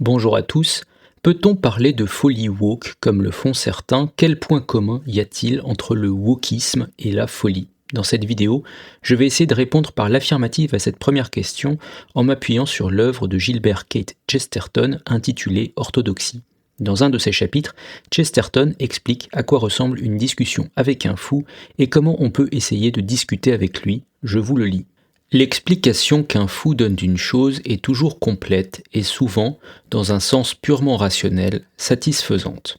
Bonjour à tous. Peut-on parler de folie woke comme le font certains? Quel point commun y a-t-il entre le wokisme et la folie? Dans cette vidéo, je vais essayer de répondre par l'affirmative à cette première question en m'appuyant sur l'œuvre de Gilbert Keith Chesterton intitulée Orthodoxie. Dans un de ses chapitres, Chesterton explique à quoi ressemble une discussion avec un fou et comment on peut essayer de discuter avec lui. Je vous le lis. L'explication qu'un fou donne d'une chose est toujours complète et souvent, dans un sens purement rationnel, satisfaisante.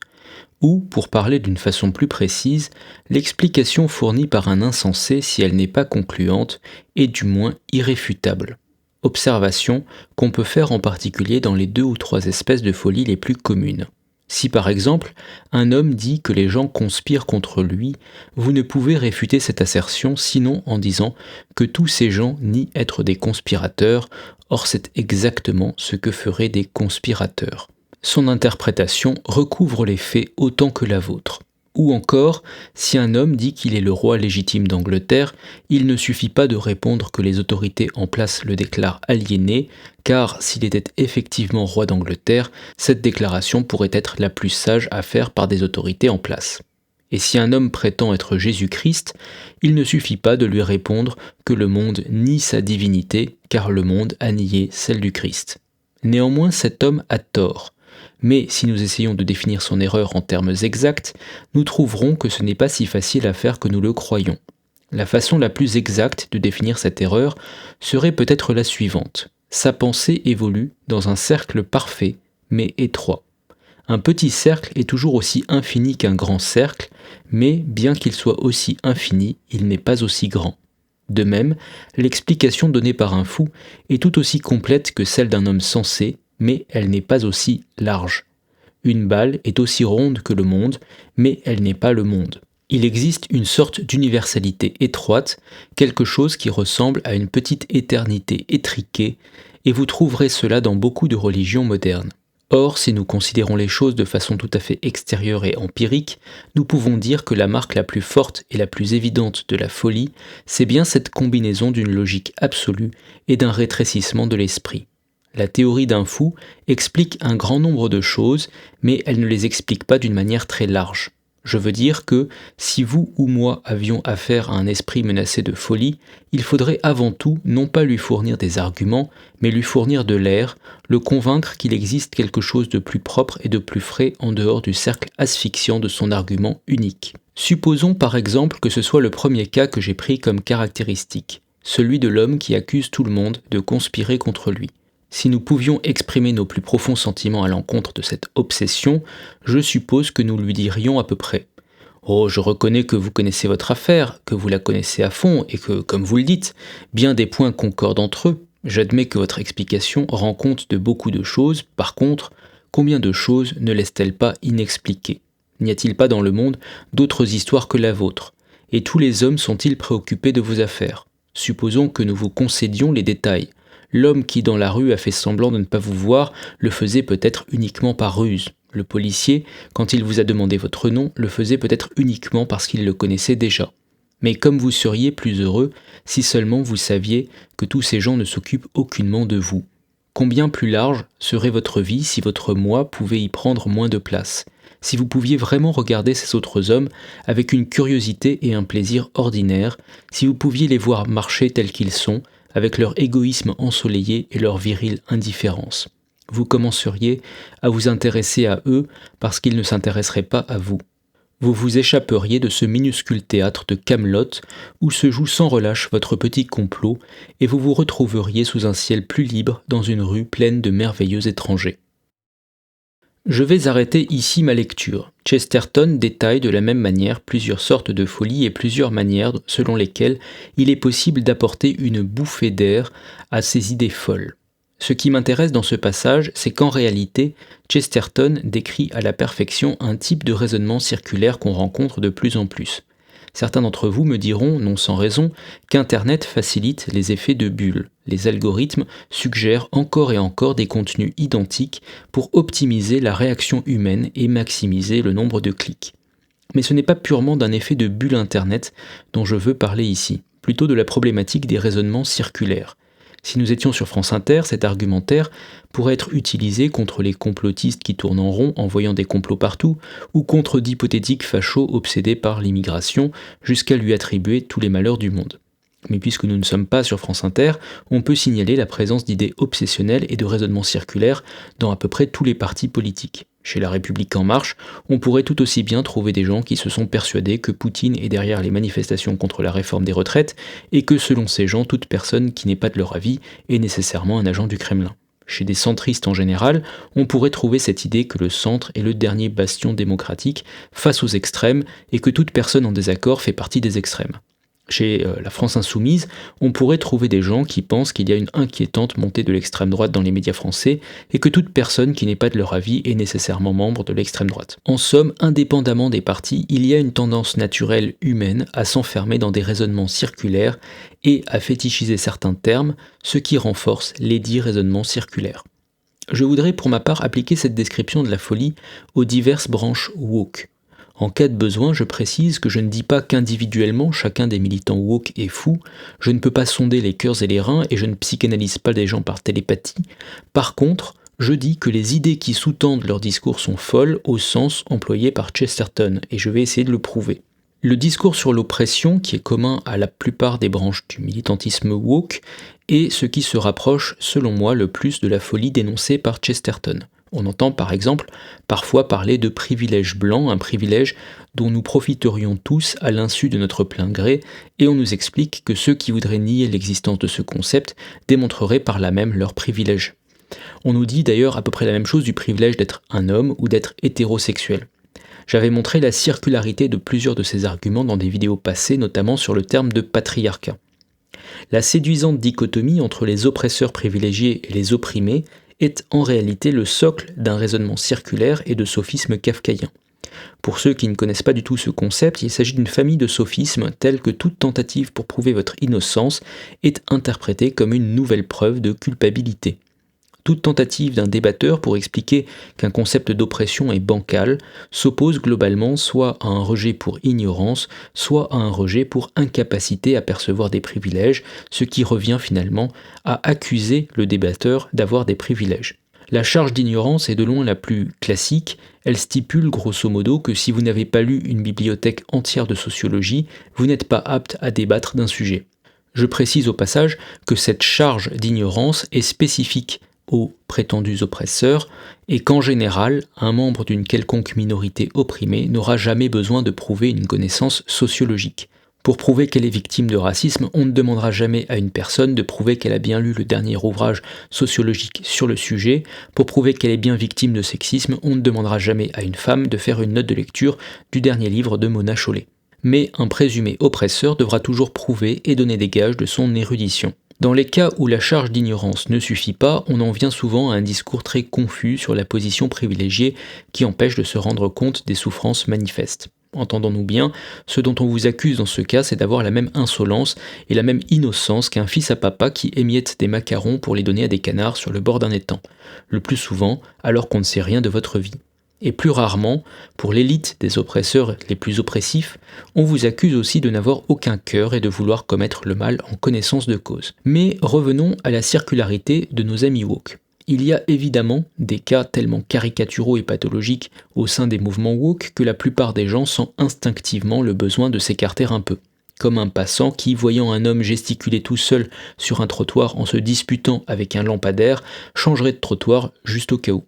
Ou, pour parler d'une façon plus précise, l'explication fournie par un insensé, si elle n'est pas concluante, est du moins irréfutable. Observation qu'on peut faire en particulier dans les 2 ou 3 espèces de folie les plus communes. Si par exemple, un homme dit que les gens conspirent contre lui, vous ne pouvez réfuter cette assertion sinon en disant que tous ces gens nient être des conspirateurs, or c'est exactement ce que feraient des conspirateurs. Son interprétation recouvre les faits autant que la vôtre. Ou encore, si un homme dit qu'il est le roi légitime d'Angleterre, il ne suffit pas de répondre que les autorités en place le déclarent aliéné, car s'il était effectivement roi d'Angleterre, cette déclaration pourrait être la plus sage à faire par des autorités en place. Et si un homme prétend être Jésus-Christ, il ne suffit pas de lui répondre que le monde nie sa divinité, car le monde a nié celle du Christ. Néanmoins, cet homme a tort. Mais si nous essayons de définir son erreur en termes exacts, nous trouverons que ce n'est pas si facile à faire que nous le croyons. La façon la plus exacte de définir cette erreur serait peut-être la suivante. Sa pensée évolue dans un cercle parfait, mais étroit. Un petit cercle est toujours aussi infini qu'un grand cercle, mais bien qu'il soit aussi infini, il n'est pas aussi grand. De même, l'explication donnée par un fou est tout aussi complète que celle d'un homme sensé, mais elle n'est pas aussi large. Une balle est aussi ronde que le monde, mais elle n'est pas le monde. Il existe une sorte d'universalité étroite, quelque chose qui ressemble à une petite éternité étriquée, et vous trouverez cela dans beaucoup de religions modernes. Or, si nous considérons les choses de façon tout à fait extérieure et empirique, nous pouvons dire que la marque la plus forte et la plus évidente de la folie, c'est bien cette combinaison d'une logique absolue et d'un rétrécissement de l'esprit. La théorie d'un fou explique un grand nombre de choses, mais elle ne les explique pas d'une manière très large. Je veux dire que, si vous ou moi avions affaire à un esprit menacé de folie, il faudrait avant tout non pas lui fournir des arguments, mais lui fournir de l'air, le convaincre qu'il existe quelque chose de plus propre et de plus frais en dehors du cercle asphyxiant de son argument unique. Supposons par exemple que ce soit le premier cas que j'ai pris comme caractéristique, celui de l'homme qui accuse tout le monde de conspirer contre lui. Si nous pouvions exprimer nos plus profonds sentiments à l'encontre de cette obsession, je suppose que nous lui dirions à peu près « Oh, je reconnais que vous connaissez votre affaire, que vous la connaissez à fond et que, comme vous le dites, bien des points concordent entre eux. J'admets que votre explication rend compte de beaucoup de choses, par contre, combien de choses ne laisse-t-elle pas inexpliquées? N'y a-t-il pas dans le monde d'autres histoires que la vôtre? Et tous les hommes sont-ils préoccupés de vos affaires? Supposons que nous vous concédions les détails. L'homme qui dans la rue a fait semblant de ne pas vous voir le faisait peut-être uniquement par ruse. Le policier, quand il vous a demandé votre nom, le faisait peut-être uniquement parce qu'il le connaissait déjà. Mais comme vous seriez plus heureux si seulement vous saviez que tous ces gens ne s'occupent aucunement de vous. Combien plus large serait votre vie si votre moi pouvait y prendre moins de place, si vous pouviez vraiment regarder ces autres hommes avec une curiosité et un plaisir ordinaires, si vous pouviez les voir marcher tels qu'ils sont, avec leur égoïsme ensoleillé et leur virile indifférence. Vous commenceriez à vous intéresser à eux parce qu'ils ne s'intéresseraient pas à vous. Vous vous échapperiez de ce minuscule théâtre de Camelot où se joue sans relâche votre petit complot et vous vous retrouveriez sous un ciel plus libre dans une rue pleine de merveilleux étrangers. Je vais arrêter ici ma lecture. Chesterton détaille de la même manière plusieurs sortes de folie et plusieurs manières selon lesquelles il est possible d'apporter une bouffée d'air à ces idées folles. Ce qui m'intéresse dans ce passage, c'est qu'en réalité, Chesterton décrit à la perfection un type de raisonnement circulaire qu'on rencontre de plus en plus. Certains d'entre vous me diront, non sans raison, qu'Internet facilite les effets de bulle. Les algorithmes suggèrent encore et encore des contenus identiques pour optimiser la réaction humaine et maximiser le nombre de clics. Mais ce n'est pas purement d'un effet de bulle Internet dont je veux parler ici, plutôt de la problématique des raisonnements circulaires. Si nous étions sur France Inter, cet argumentaire pourrait être utilisé contre les complotistes qui tournent en rond en voyant des complots partout, ou contre d'hypothétiques fachos obsédés par l'immigration, jusqu'à lui attribuer tous les malheurs du monde. Mais puisque nous ne sommes pas sur France Inter, on peut signaler la présence d'idées obsessionnelles et de raisonnements circulaires dans à peu près tous les partis politiques. Chez La République En Marche, on pourrait tout aussi bien trouver des gens qui se sont persuadés que Poutine est derrière les manifestations contre la réforme des retraites et que selon ces gens, toute personne qui n'est pas de leur avis est nécessairement un agent du Kremlin. Chez des centristes en général, on pourrait trouver cette idée que le centre est le dernier bastion démocratique face aux extrêmes et que toute personne en désaccord fait partie des extrêmes. Chez la France Insoumise, on pourrait trouver des gens qui pensent qu'il y a une inquiétante montée de l'extrême droite dans les médias français et que toute personne qui n'est pas de leur avis est nécessairement membre de l'extrême droite. En somme, indépendamment des partis, il y a une tendance naturelle humaine à s'enfermer dans des raisonnements circulaires et à fétichiser certains termes, ce qui renforce les dits raisonnements circulaires. Je voudrais pour ma part appliquer cette description de la folie aux diverses branches woke. En cas de besoin, je précise que je ne dis pas qu'individuellement chacun des militants woke est fou, je ne peux pas sonder les cœurs et les reins et je ne psychanalyse pas des gens par télépathie. Par contre, je dis que les idées qui sous-tendent leur discours sont folles au sens employé par Chesterton, et je vais essayer de le prouver. Le discours sur l'oppression, qui est commun à la plupart des branches du militantisme woke, est ce qui se rapproche, selon moi, le plus de la folie dénoncée par Chesterton. On entend par exemple parfois parler de privilège blanc, un privilège dont nous profiterions tous à l'insu de notre plein gré, et on nous explique que ceux qui voudraient nier l'existence de ce concept démontreraient par là même leur privilège. On nous dit d'ailleurs à peu près la même chose du privilège d'être un homme ou d'être hétérosexuel. J'avais montré la circularité de plusieurs de ces arguments dans des vidéos passées, notamment sur le terme de patriarcat. La séduisante dichotomie entre les oppresseurs privilégiés et les opprimés est en réalité le socle d'un raisonnement circulaire et de sophismes kafkaïens. Pour ceux qui ne connaissent pas du tout ce concept, il s'agit d'une famille de sophismes tels que toute tentative pour prouver votre innocence est interprétée comme une nouvelle preuve de culpabilité. Toute tentative d'un débatteur pour expliquer qu'un concept d'oppression est bancal s'oppose globalement soit à un rejet pour ignorance, soit à un rejet pour incapacité à percevoir des privilèges, ce qui revient finalement à accuser le débatteur d'avoir des privilèges. La charge d'ignorance est de loin la plus classique, elle stipule grosso modo que si vous n'avez pas lu une bibliothèque entière de sociologie, vous n'êtes pas apte à débattre d'un sujet. Je précise au passage que cette charge d'ignorance est spécifique aux prétendus oppresseurs et qu'en général, un membre d'une quelconque minorité opprimée n'aura jamais besoin de prouver une connaissance sociologique. Pour prouver qu'elle est victime de racisme, on ne demandera jamais à une personne de prouver qu'elle a bien lu le dernier ouvrage sociologique sur le sujet. Pour prouver qu'elle est bien victime de sexisme, on ne demandera jamais à une femme de faire une note de lecture du dernier livre de Mona Chollet. Mais un présumé oppresseur devra toujours prouver et donner des gages de son érudition. Dans les cas où la charge d'ignorance ne suffit pas, on en vient souvent à un discours très confus sur la position privilégiée qui empêche de se rendre compte des souffrances manifestes. Entendons-nous bien, ce dont on vous accuse dans ce cas, c'est d'avoir la même insolence et la même innocence qu'un fils à papa qui émiette des macarons pour les donner à des canards sur le bord d'un étang, le plus souvent alors qu'on ne sait rien de votre vie. Et plus rarement, pour l'élite des oppresseurs les plus oppressifs, on vous accuse aussi de n'avoir aucun cœur et de vouloir commettre le mal en connaissance de cause. Mais revenons à la circularité de nos amis woke. Il y a évidemment des cas tellement caricaturaux et pathologiques au sein des mouvements woke que la plupart des gens sentent instinctivement le besoin de s'écarter un peu. Comme un passant qui, voyant un homme gesticuler tout seul sur un trottoir en se disputant avec un lampadaire, changerait de trottoir juste au cas où.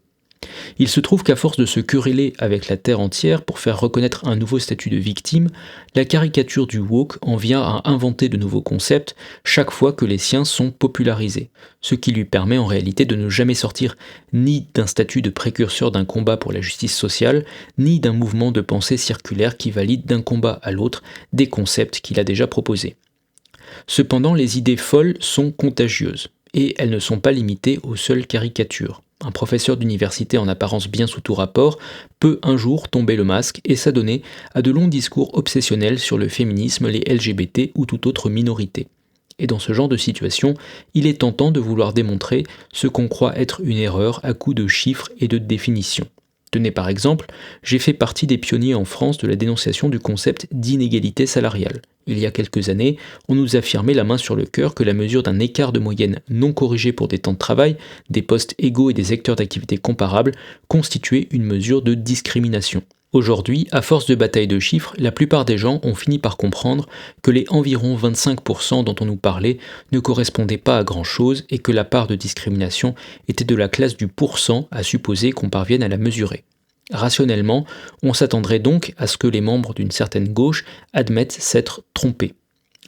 Il se trouve qu'à force de se quereller avec la terre entière pour faire reconnaître un nouveau statut de victime, la caricature du woke en vient à inventer de nouveaux concepts chaque fois que les siens sont popularisés, ce qui lui permet en réalité de ne jamais sortir ni d'un statut de précurseur d'un combat pour la justice sociale, ni d'un mouvement de pensée circulaire qui valide d'un combat à l'autre des concepts qu'il a déjà proposés. Cependant, les idées folles sont contagieuses, et elles ne sont pas limitées aux seules caricatures. Un professeur d'université en apparence bien sous tout rapport peut un jour tomber le masque et s'adonner à de longs discours obsessionnels sur le féminisme, les LGBT ou toute autre minorité. Et dans ce genre de situation, il est tentant de vouloir démontrer ce qu'on croit être une erreur à coups de chiffres et de définitions. Tenez par exemple, j'ai fait partie des pionniers en France de la dénonciation du concept d'inégalité salariale. Il y a quelques années, on nous affirmait la main sur le cœur que la mesure d'un écart de moyenne non corrigé pour des temps de travail, des postes égaux et des secteurs d'activité comparables constituait une mesure de discrimination. Aujourd'hui, à force de bataille de chiffres, la plupart des gens ont fini par comprendre que les environ 25% dont on nous parlait ne correspondaient pas à grand-chose et que la part de discrimination était de la classe du pourcent à supposer qu'on parvienne à la mesurer. Rationnellement, on s'attendrait donc à ce que les membres d'une certaine gauche admettent s'être trompés.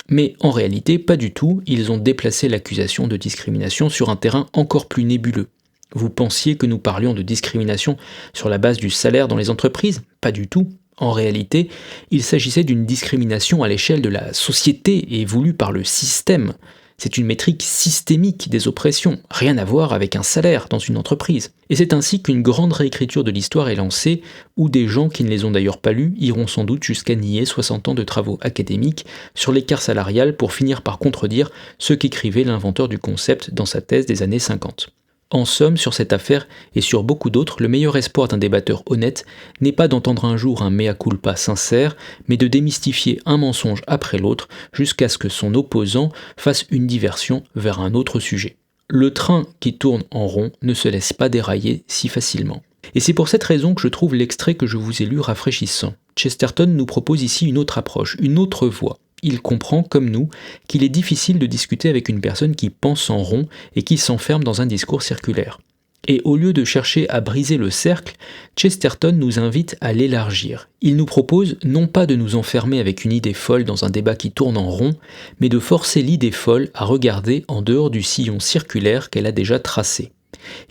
Mais en réalité, pas du tout, ils ont déplacé l'accusation de discrimination sur un terrain encore plus nébuleux. Vous pensiez que nous parlions de discrimination sur la base du salaire dans les entreprises? Pas du tout. En réalité, il s'agissait d'une discrimination à l'échelle de la société et voulue par le système. C'est une métrique systémique des oppressions, rien à voir avec un salaire dans une entreprise. Et c'est ainsi qu'une grande réécriture de l'histoire est lancée, où des gens qui ne les ont d'ailleurs pas lus iront sans doute jusqu'à nier 60 ans de travaux académiques sur l'écart salarial pour finir par contredire ce qu'écrivait l'inventeur du concept dans sa thèse des années 50. En somme, sur cette affaire et sur beaucoup d'autres, le meilleur espoir d'un débatteur honnête n'est pas d'entendre un jour un mea culpa sincère, mais de démystifier un mensonge après l'autre jusqu'à ce que son opposant fasse une diversion vers un autre sujet. Le train qui tourne en rond ne se laisse pas dérailler si facilement. Et c'est pour cette raison que je trouve l'extrait que je vous ai lu rafraîchissant. Chesterton nous propose ici une autre approche, une autre voie. Il comprend, comme nous, qu'il est difficile de discuter avec une personne qui pense en rond et qui s'enferme dans un discours circulaire. Et au lieu de chercher à briser le cercle, Chesterton nous invite à l'élargir. Il nous propose non pas de nous enfermer avec une idée folle dans un débat qui tourne en rond, mais de forcer l'idée folle à regarder en dehors du sillon circulaire qu'elle a déjà tracé.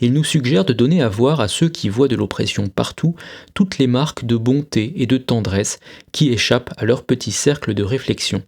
Il nous suggère de donner à voir à ceux qui voient de l'oppression partout toutes les marques de bonté et de tendresse qui échappent à leur petit cercle de réflexion.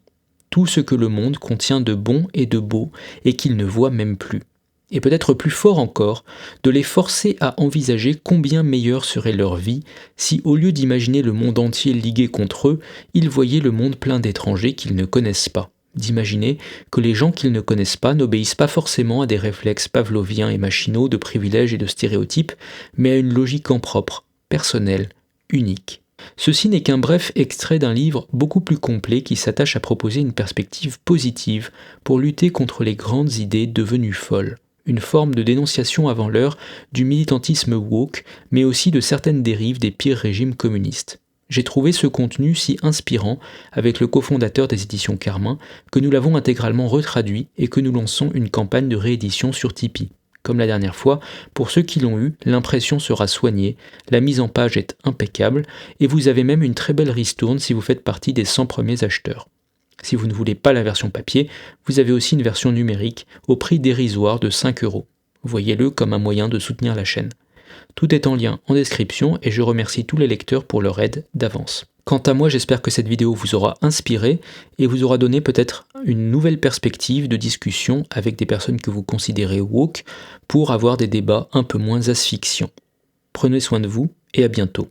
Tout ce que le monde contient de bon et de beau et qu'ils ne voient même plus. Et peut-être plus fort encore, de les forcer à envisager combien meilleure serait leur vie si, au lieu d'imaginer le monde entier ligué contre eux, ils voyaient le monde plein d'étrangers qu'ils ne connaissent pas. D'imaginer que les gens qu'ils ne connaissent pas n'obéissent pas forcément à des réflexes pavloviens et machinaux de privilèges et de stéréotypes, mais à une logique en propre, personnelle, unique. Ceci n'est qu'un bref extrait d'un livre beaucoup plus complet qui s'attache à proposer une perspective positive pour lutter contre les grandes idées devenues folles, une forme de dénonciation avant l'heure du militantisme woke, mais aussi de certaines dérives des pires régimes communistes. J'ai trouvé ce contenu si inspirant avec le cofondateur des éditions Carmin que nous l'avons intégralement retraduit et que nous lançons une campagne de réédition sur Tipeee. Comme la dernière fois, pour ceux qui l'ont eu, l'impression sera soignée, la mise en page est impeccable et vous avez même une très belle ristourne si vous faites partie des 100 premiers acheteurs. Si vous ne voulez pas la version papier, vous avez aussi une version numérique au prix dérisoire de 5 €. Voyez-le comme un moyen de soutenir la chaîne. Tout est en lien en description et je remercie tous les lecteurs pour leur aide d'avance. Quant à moi, j'espère que cette vidéo vous aura inspiré et vous aura donné peut-être une nouvelle perspective de discussion avec des personnes que vous considérez woke pour avoir des débats un peu moins asphyxiants. Prenez soin de vous et à bientôt.